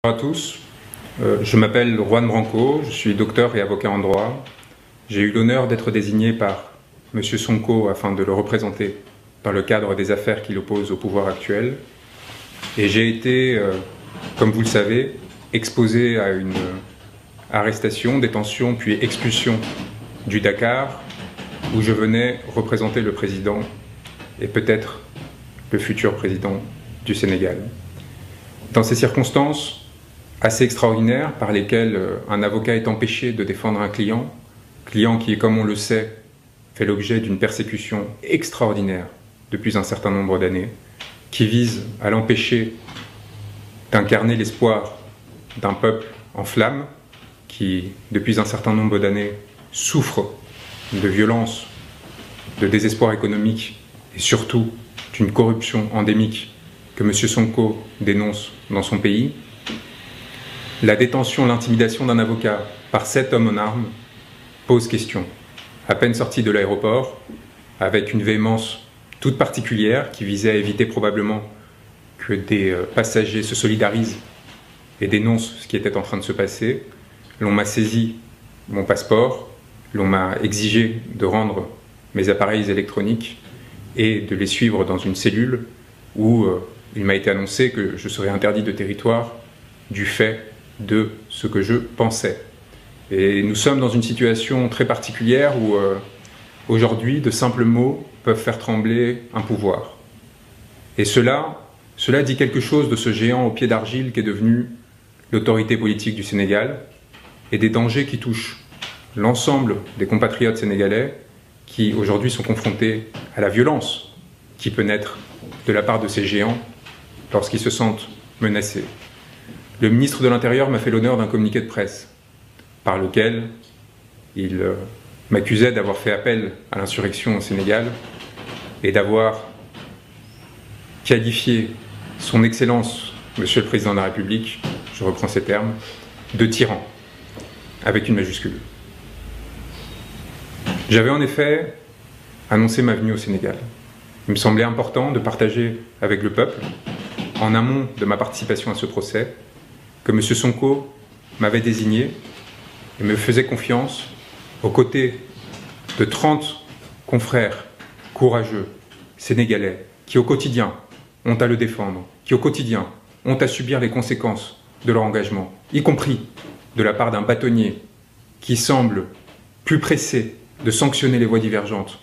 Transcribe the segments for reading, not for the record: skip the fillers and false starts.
Bonjour à tous, je m'appelle Juan Branco, je suis docteur et avocat en droit. J'ai eu l'honneur d'être désigné par M. Sonko afin de le représenter dans le cadre des affaires qui l'opposent au pouvoir actuel. Et j'ai été, comme vous le savez, exposé à une arrestation, détention puis expulsion du Dakar, où je venais représenter le président et peut-être le futur président du Sénégal. Dans ces circonstances assez extraordinaires par lesquelles un avocat est empêché de défendre un client qui, comme on le sait, fait l'objet d'une persécution extraordinaire depuis un certain nombre d'années, qui vise à l'empêcher d'incarner l'espoir d'un peuple en flammes, qui, depuis un certain nombre d'années, souffre de violence, de désespoir économique et surtout d'une corruption endémique que M. Sonko dénonce dans son pays. La détention, l'intimidation d'un avocat par cet homme en armes pose question. À peine sorti de l'aéroport, avec une véhémence toute particulière qui visait à éviter probablement que des passagers se solidarisent et dénoncent ce qui était en train de se passer, l'on m'a saisi mon passeport, l'on m'a exigé de rendre mes appareils électroniques et de les suivre dans une cellule où il m'a été annoncé que je serais interdit de territoire du fait de ce que je pensais. Et nous sommes dans une situation très particulière où aujourd'hui de simples mots peuvent faire trembler un pouvoir. Et cela dit quelque chose de ce géant au pied d'argile qu'est devenu l'autorité politique du Sénégal et des dangers qui touchent l'ensemble des compatriotes sénégalais qui aujourd'hui sont confrontés à la violence qui peut naître de la part de ces géants lorsqu'ils se sentent menacés. Le ministre de l'Intérieur m'a fait l'honneur d'un communiqué de presse par lequel il m'accusait d'avoir fait appel à l'insurrection au Sénégal et d'avoir qualifié son Excellence, Monsieur le Président de la République, je reprends ces termes, de tyran, avec une majuscule. J'avais en effet annoncé ma venue au Sénégal. Il me semblait important de partager avec le peuple, en amont de ma participation à ce procès, que M. Sonko m'avait désigné et me faisait confiance aux côtés de 30 confrères courageux, sénégalais, qui au quotidien ont à le défendre, qui au quotidien ont à subir les conséquences de leur engagement, y compris de la part d'un bâtonnier qui semble plus pressé de sanctionner les voies divergentes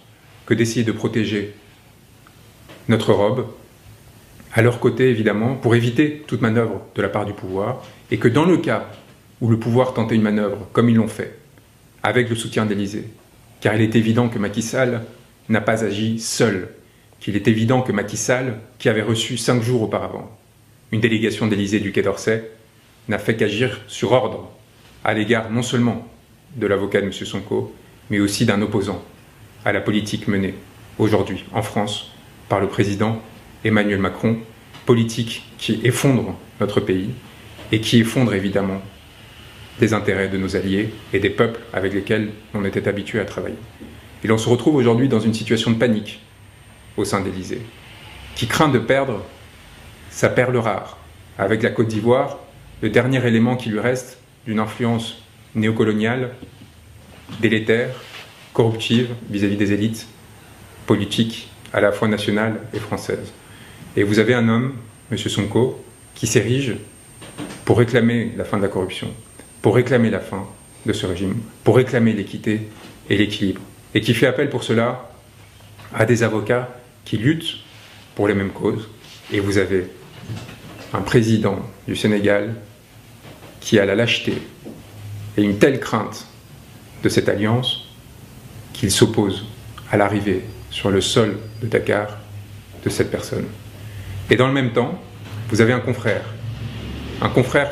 que d'essayer de protéger notre robe, à leur côté évidemment, pour éviter toute manœuvre de la part du pouvoir, et que dans le cas où le pouvoir tentait une manœuvre, comme ils l'ont fait, avec le soutien de l'Élysée, car il est évident que Macky Sall n'a pas agi seul, qu'il est évident que Macky Sall, qui avait reçu 5 jours auparavant une délégation de l'Élysée du Quai d'Orsay, n'a fait qu'agir sur ordre à l'égard non seulement de l'avocat de M. Sonko, mais aussi d'un opposant à la politique menée aujourd'hui en France par le président Emmanuel Macron, politique qui effondre notre pays et qui effondre évidemment les intérêts de nos alliés et des peuples avec lesquels on était habitué à travailler. Et l'on se retrouve aujourd'hui dans une situation de panique au sein de l'Élysée, qui craint de perdre sa perle rare, avec la Côte d'Ivoire, le dernier élément qui lui reste d'une influence néocoloniale, délétère, corruptive vis-à-vis des élites politiques à la fois nationales et françaises. Et vous avez un homme, M. Sonko, qui s'érige pour réclamer la fin de la corruption, pour réclamer la fin de ce régime, pour réclamer l'équité et l'équilibre, et qui fait appel pour cela à des avocats qui luttent pour les mêmes causes. Et vous avez un président du Sénégal qui a la lâcheté et une telle crainte de cette alliance qu'il s'oppose à l'arrivée sur le sol de Dakar de cette personne. Et dans le même temps, vous avez un confrère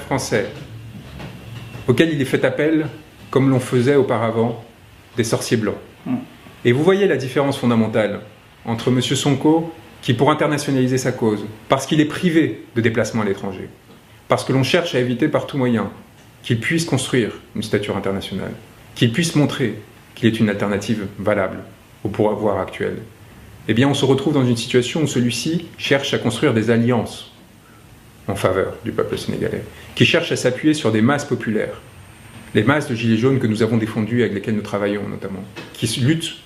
français, auquel il est fait appel comme l'on faisait auparavant des sorciers blancs. Et vous voyez la différence fondamentale entre M. Sonko, qui pour internationaliser sa cause, parce qu'il est privé de déplacement à l'étranger, parce que l'on cherche à éviter par tout moyen qu'il puisse construire une stature internationale, qu'il puisse montrer qu'il est une alternative valable au pouvoir actuel, eh bien on se retrouve dans une situation où celui-ci cherche à construire des alliances en faveur du peuple sénégalais, qui cherche à s'appuyer sur des masses populaires, les masses de gilets jaunes que nous avons défendues, avec lesquelles nous travaillons notamment, qui luttent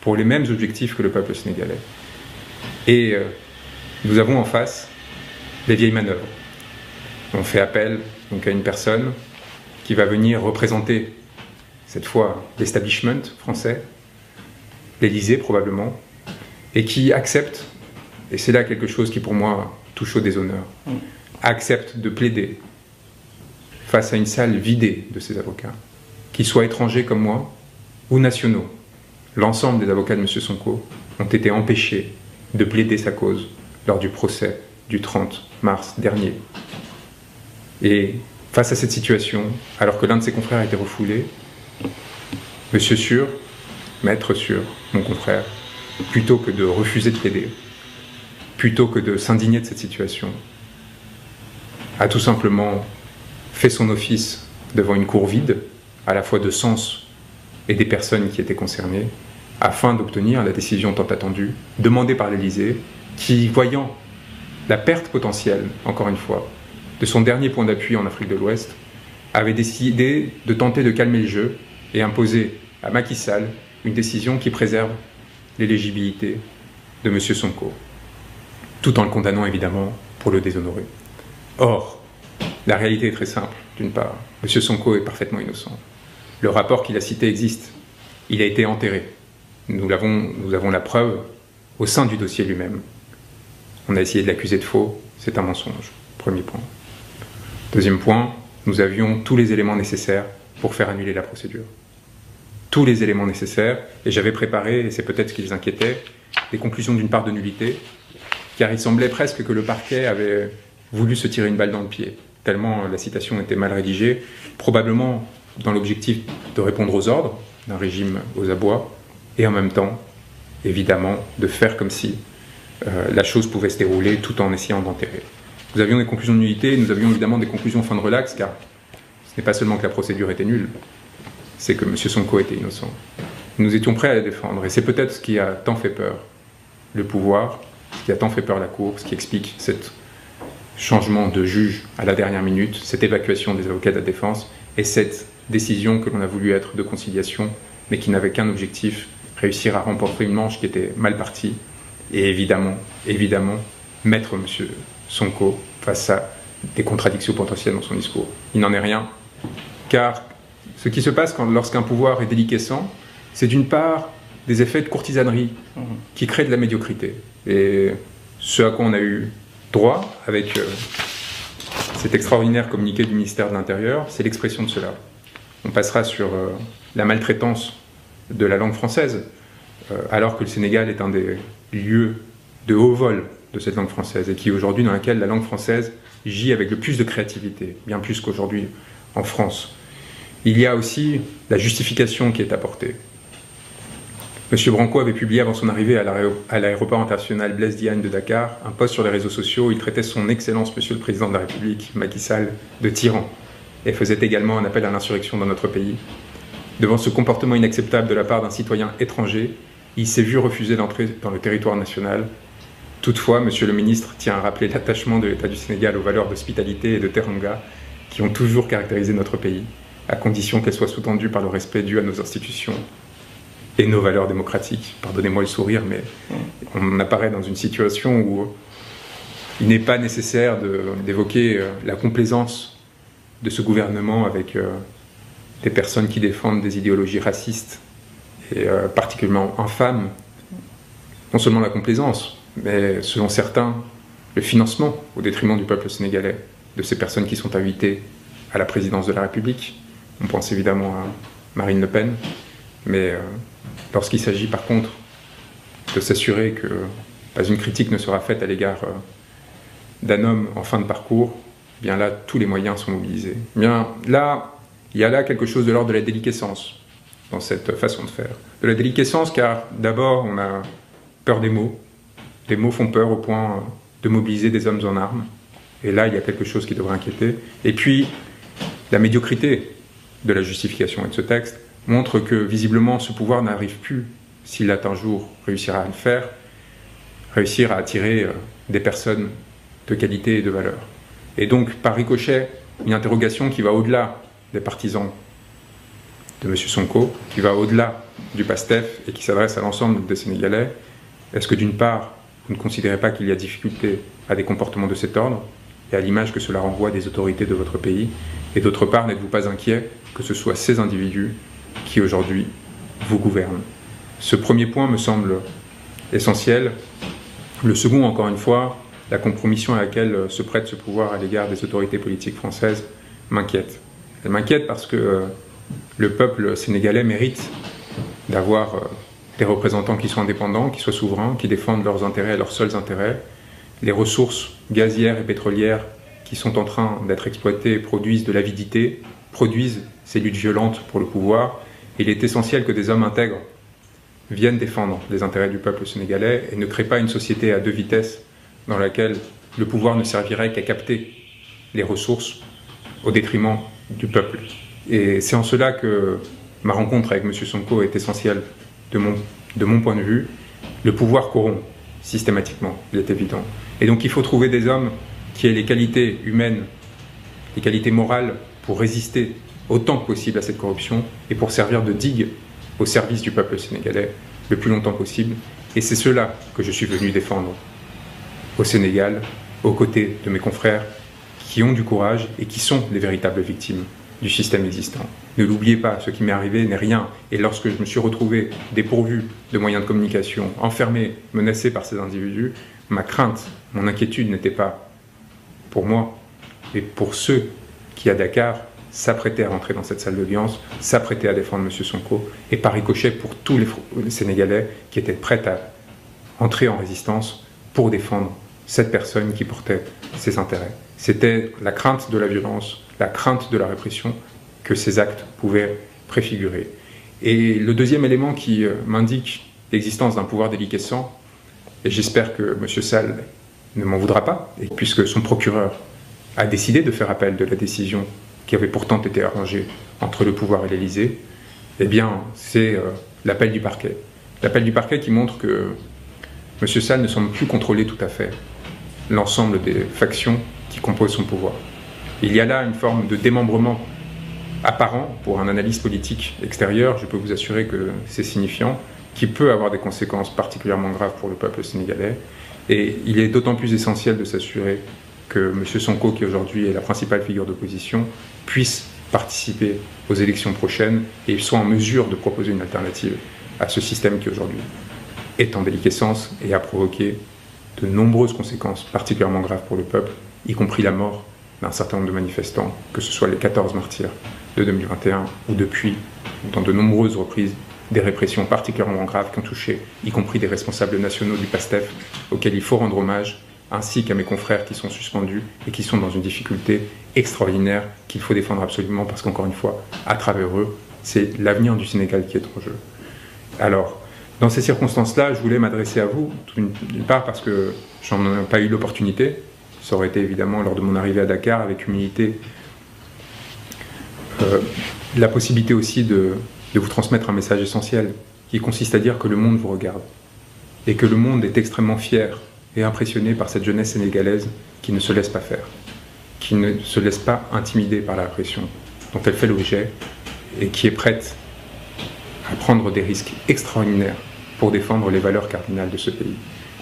pour les mêmes objectifs que le peuple sénégalais. Et nous avons en face les vieilles manœuvres. On fait appel donc à une personne qui va venir représenter, cette fois, l'establishment français, l'Élysée probablement, et qui accepte, et c'est là quelque chose qui pour moi touche au déshonneur, accepte de plaider face à une salle vidée de ses avocats, qu'ils soient étrangers comme moi ou nationaux. L'ensemble des avocats de M. Sonko ont été empêchés de plaider sa cause lors du procès du 30 mars dernier. Et face à cette situation, alors que l'un de ses confrères a été refoulé, M. Sûr, Maître Sûr, mon confrère, plutôt que de refuser de plaider, plutôt que de s'indigner de cette situation, a tout simplement fait son office devant une cour vide, à la fois de sens et des personnes qui étaient concernées, afin d'obtenir la décision tant attendue, demandée par l'Élysée, qui, voyant la perte potentielle, encore une fois, de son dernier point d'appui en Afrique de l'Ouest, avait décidé de tenter de calmer le jeu et imposer à Macky Sall une décision qui préserve l'éligibilité de M. Sonko, tout en le condamnant évidemment pour le déshonorer. Or, la réalité est très simple. D'une part, M. Sonko est parfaitement innocent. Le rapport qu'il a cité existe. Il a été enterré. Nous avons la preuve au sein du dossier lui-même. On a essayé de l'accuser de faux. C'est un mensonge. Premier point. Deuxième point, nous avions tous les éléments nécessaires pour faire annuler la procédure. Tous les éléments nécessaires. Et j'avais préparé, et c'est peut-être ce qui les inquiétait, des conclusions d'une part de nullité, car il semblait presque que le parquet avait voulu se tirer une balle dans le pied, tellement la citation était mal rédigée, probablement dans l'objectif de répondre aux ordres d'un régime aux abois, et en même temps, évidemment, de faire comme si la chose pouvait se dérouler tout en essayant d'enterrer. Nous avions des conclusions de nullité, nous avions évidemment des conclusions fin de relax, car ce n'est pas seulement que la procédure était nulle, c'est que M. Sonko était innocent. Nous étions prêts à la défendre, et c'est peut-être ce qui a tant fait peur le pouvoir, ce qui a tant fait peur la Cour, ce qui explique ce changement de juge à la dernière minute, cette évacuation des avocats de la défense, et cette décision que l'on a voulu être de conciliation, mais qui n'avait qu'un objectif, réussir à remporter une manche qui était mal partie, et évidemment, mettre M. Sonko face à des contradictions potentielles dans son discours. Il n'en est rien, car ce qui se passe lorsqu'un pouvoir est déliquescent, c'est d'une part des effets de courtisanerie qui créent de la médiocrité. Et ce à quoi on a eu droit avec cet extraordinaire communiqué du ministère de l'Intérieur, c'est l'expression de cela. On passera sur la maltraitance de la langue française, alors que le Sénégal est un des lieux de haut vol de cette langue française, et qui aujourd'hui dans laquelle la langue française gît avec le plus de créativité, bien plus qu'aujourd'hui en France. Il y a aussi la justification qui est apportée. M. Branco avait publié avant son arrivée à l'aéroport international Blaise Diagne de Dakar un post sur les réseaux sociaux où il traitait son Excellence Monsieur le Président de la République, Macky Sall, de tyran, et faisait également un appel à l'insurrection dans notre pays. Devant ce comportement inacceptable de la part d'un citoyen étranger, il s'est vu refuser d'entrer dans le territoire national. Toutefois, Monsieur le Ministre tient à rappeler l'attachement de l'État du Sénégal aux valeurs d'hospitalité et de teranga qui ont toujours caractérisé notre pays, à condition qu'elles soient sous-tendues par le respect dû à nos institutions et nos valeurs démocratiques. Pardonnez-moi le sourire, mais on apparaît dans une situation où il n'est pas nécessaire d'évoquer la complaisance de ce gouvernement avec des personnes qui défendent des idéologies racistes et particulièrement infâmes. Non seulement la complaisance, mais selon certains, le financement au détriment du peuple sénégalais, de ces personnes qui sont invitées à la présidence de la République. On pense évidemment à Marine Le Pen, mais lorsqu'il s'agit par contre de s'assurer que pas une critique ne sera faite à l'égard d'un homme en fin de parcours, eh bien là, tous les moyens sont mobilisés. Eh bien là, il y a là quelque chose de l'ordre de la déliquescence dans cette façon de faire. De la déliquescence car d'abord, on a peur des mots. Les mots font peur au point de mobiliser des hommes en armes. Et là, il y a quelque chose qui devrait inquiéter. Et puis, la médiocrité de la justification et de ce texte montre que, visiblement, ce pouvoir n'arrive plus, s'il a un jour réussira à le faire, réussir à attirer des personnes de qualité et de valeur. Et donc, par ricochet, une interrogation qui va au-delà des partisans de M. Sonko, qui va au-delà du PASTEF et qui s'adresse à l'ensemble des Sénégalais. Est-ce que d'une part, vous ne considérez pas qu'il y a difficulté à des comportements de cet ordre et à l'image que cela renvoie des autorités de votre pays? Et d'autre part, n'êtes-vous pas inquiet que ce soit ces individus qui aujourd'hui vous gouvernent? Ce premier point me semble essentiel. Le second, encore une fois, la compromission à laquelle se prête ce pouvoir à l'égard des autorités politiques françaises m'inquiète. Elle m'inquiète parce que le peuple sénégalais mérite d'avoir des représentants qui soient indépendants, qui soient souverains, qui défendent leurs intérêts, leurs seuls intérêts. Les ressources gazières et pétrolières qui sont en train d'être exploitées produisent de l'avidité, produisent ces luttes violentes pour le pouvoir. Il est essentiel que des hommes intègres viennent défendre les intérêts du peuple sénégalais et ne créent pas une société à deux vitesses dans laquelle le pouvoir ne servirait qu'à capter les ressources au détriment du peuple. Et c'est en cela que ma rencontre avec M. Sonko est essentielle de mon point de vue. Le pouvoir corrompt systématiquement, il est évident. Et donc il faut trouver des hommes qui aient les qualités humaines, les qualités morales pour résister autant que possible à cette corruption et pour servir de digue au service du peuple sénégalais le plus longtemps possible. Et c'est cela que je suis venu défendre au Sénégal, aux côtés de mes confrères qui ont du courage et qui sont les véritables victimes du système existant. Ne l'oubliez pas, ce qui m'est arrivé n'est rien. Et lorsque je me suis retrouvé dépourvu de moyens de communication, enfermé, menacé par ces individus, ma crainte, mon inquiétude n'était pas pour moi, mais pour ceux qui, à Dakar, s'apprêtaient à rentrer dans cette salle d'audience, s'apprêtaient à défendre M. Sonko, et par ricochet pour tous les Sénégalais qui étaient prêts à entrer en résistance pour défendre cette personne qui portait ses intérêts. C'était la crainte de la violence, la crainte de la répression que ces actes pouvaient préfigurer. Et le deuxième élément qui m'indique l'existence d'un pouvoir déliquescent, et j'espère que M. Sall ne m'en voudra pas, et puisque son procureur a décidé de faire appel de la décision qui avait pourtant été arrangée entre le pouvoir et l'Élysée, eh bien, c'est l'appel du parquet. L'appel du parquet qui montre que M. Sall ne semble plus contrôler tout à fait l'ensemble des factions qui composent son pouvoir. Il y a là une forme de démembrement apparent pour un analyste politique extérieur, je peux vous assurer que c'est signifiant, qui peut avoir des conséquences particulièrement graves pour le peuple sénégalais. Et il est d'autant plus essentiel de s'assurer que M. Sonko, qui aujourd'hui est la principale figure d'opposition, puisse participer aux élections prochaines et soit en mesure de proposer une alternative à ce système qui aujourd'hui est en déliquescence et a provoqué de nombreuses conséquences particulièrement graves pour le peuple, y compris la mort d'un certain nombre de manifestants, que ce soit les 14 martyrs de 2021 ou depuis, dans de nombreuses reprises, des répressions particulièrement graves qui ont touché, y compris des responsables nationaux du PASTEF, auxquels il faut rendre hommage, ainsi qu'à mes confrères qui sont suspendus et qui sont dans une difficulté extraordinaire qu'il faut défendre absolument parce qu'encore une fois, à travers eux, c'est l'avenir du Sénégal qui est en jeu. Alors, dans ces circonstances-là, je voulais m'adresser à vous, d'une part parce que j'en ai pas eu l'opportunité, ça aurait été évidemment lors de mon arrivée à Dakar avec humilité, la possibilité aussi de vous transmettre un message essentiel qui consiste à dire que le monde vous regarde et que le monde est extrêmement fier et impressionné par cette jeunesse sénégalaise qui ne se laisse pas faire, qui ne se laisse pas intimider par la répression dont elle fait l'objet et qui est prête à prendre des risques extraordinaires pour défendre les valeurs cardinales de ce pays.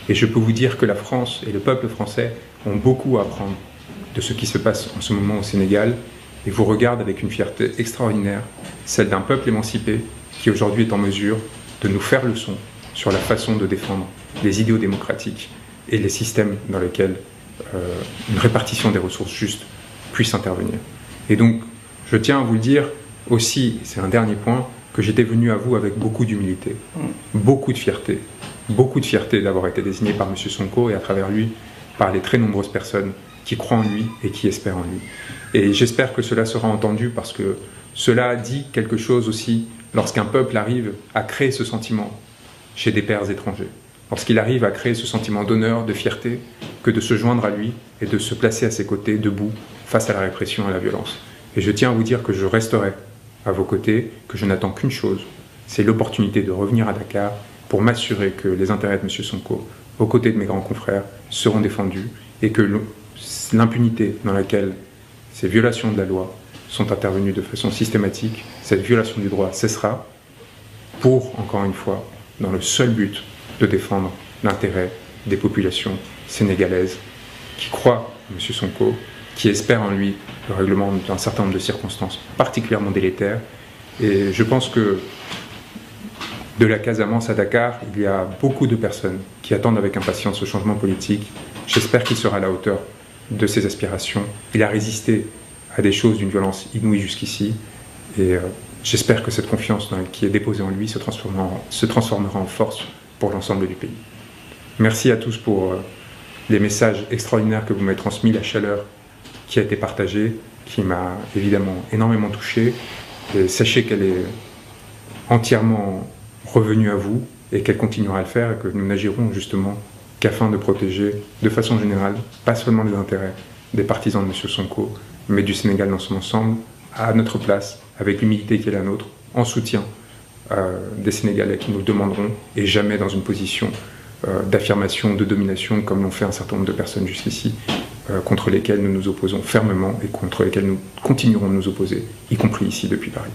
Et je peux vous dire que la France et le peuple français ont beaucoup à apprendre de ce qui se passe en ce moment au Sénégal et vous regardent avec une fierté extraordinaire, celle d'un peuple émancipé qui aujourd'hui est en mesure de nous faire leçon sur la façon de défendre les idéaux démocratiques et les systèmes dans lesquels une répartition des ressources justes puisse intervenir. Et donc, je tiens à vous le dire aussi, c'est un dernier point, que j'étais venu à vous avec beaucoup d'humilité, beaucoup de fierté d'avoir été désigné par M. Sonko et à travers lui par les très nombreuses personnes qui croient en lui et qui espèrent en lui. Et j'espère que cela sera entendu parce que cela dit quelque chose aussi lorsqu'un peuple arrive à créer ce sentiment chez des pairs étrangers, lorsqu'il arrive à créer ce sentiment d'honneur, de fierté, que de se joindre à lui et de se placer à ses côtés, debout, face à la répression et à la violence. Et je tiens à vous dire que je resterai à vos côtés, que je n'attends qu'une chose, c'est l'opportunité de revenir à Dakar pour m'assurer que les intérêts de M. Sonko, aux côtés de mes grands confrères, seront défendus et que l'impunité dans laquelle ces violations de la loi sont intervenues de façon systématique, cette violation du droit cessera pour, encore une fois, dans le seul but de défendre l'intérêt des populations sénégalaises qui croient en M. Sonko, qui espèrent en lui le règlement d'un certain nombre de circonstances particulièrement délétères. Et je pense que de la Casamance à Dakar, il y a beaucoup de personnes qui attendent avec impatience ce changement politique. J'espère qu'il sera à la hauteur de ses aspirations. Il a résisté à des choses d'une violence inouïe jusqu'ici. Et j'espère que cette confiance qui est déposée en lui se transformera en force pour l'ensemble du pays. Merci à tous pour les messages extraordinaires que vous m'avez transmis, la chaleur qui a été partagée, qui m'a évidemment énormément touché. Et sachez qu'elle est entièrement revenue à vous et qu'elle continuera à le faire et que nous n'agirons justement qu'afin de protéger de façon générale, pas seulement les intérêts des partisans de M. Sonko, mais du Sénégal dans son ensemble, à notre place, avec l'humilité qui est la nôtre, en soutien des Sénégalais qui nous le demanderont et jamais dans une position d'affirmation, de domination, comme l'ont fait un certain nombre de personnes jusqu'ici, contre lesquelles nous nous opposons fermement et contre lesquelles nous continuerons de nous opposer, y compris ici depuis Paris.